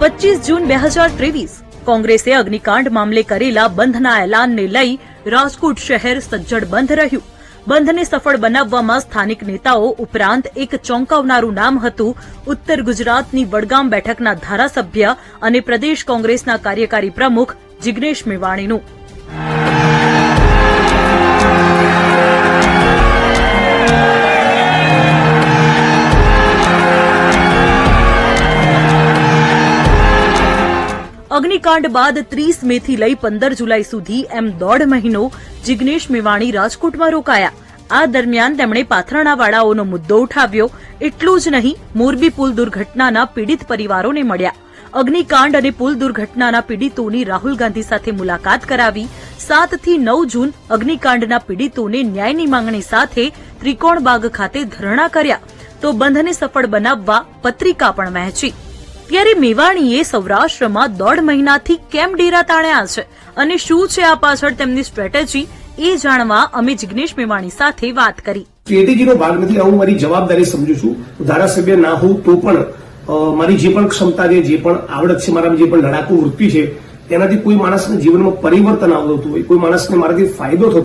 25 જૂન 2023 કોંગ્રેસે અગ્નિકાંડ મામલે કરેલા બંધના એલાનને લઈ રાજકોટ શહેર સજ્જડ બંધ રહ્યું. બંધને સફળ બનાવવામાં સ્થાનિક નેતાઓ ઉપરાંત એક ચોંકાવનારું નામ હતું ઉત્તર ગુજરાતની વડગામ બેઠકના ધારાસભ્ય અને પ્રદેશ કોંગ્રેસના કાર્યકારી પ્રમુખ જિગ્નેશ મેવાણીનું. અગ્નિકાંડ બાદ 30 મેથી લઈ 15 જુલાઈ સુધી એમ 1.5 મહિનો જિગ્નેશ મેવાણી રાજકોટમાં રોકાયા. આ દરમિયાન તેમણે પાથરણાવાળાઓનો મુદ્દો ઉઠાવ્યો. એટલું જ નહીં, મોરબી પુલ દુર્ઘટનાના પીડિત પરિવારોને મળ્યા. અગ્નિકાંડ અને પુલ દુર્ઘટનાના પીડિતોની રાહુલ ગાંધી સાથે મુલાકાત કરાવી. 7 થી 9 જૂન અગ્નિકાંડના પીડિતોને ન્યાયની માંગણી સાથે ત્રિકોણબાગ ખાતે ધરણા કર્યા. તો બંધને સફળ બનાવવા પત્રિકા પણ વહેંચી. ત્યારે મેવાણીએ સૌરાષ્ટ્રમાં 1.5 મહિનાથી કેમ ડેરા તાણ્યા છે અને શું છે આ પાછળ તેમની સ્ટ્રેટેજી, એ જાણવા અમે જિગ્નેશ મેવાણી સાથે વાત કરી. સ્ટ્રેટેજીનો ભાગ નથી, હું મારી જવાબદારી સમજુ છું. ધારાસભ્ય ના હોઉં તો પણ મારી જે પણ ક્ષમતા છે, જે પણ આવડત છે, મારા જે પણ લડાકુ વૃત્તિ છે, તેનાથી કોઈ માણસના જીવનમાં પરિવર્તન આવતું હોય, કોઈ માણસને મારાથી ફાયદો થતો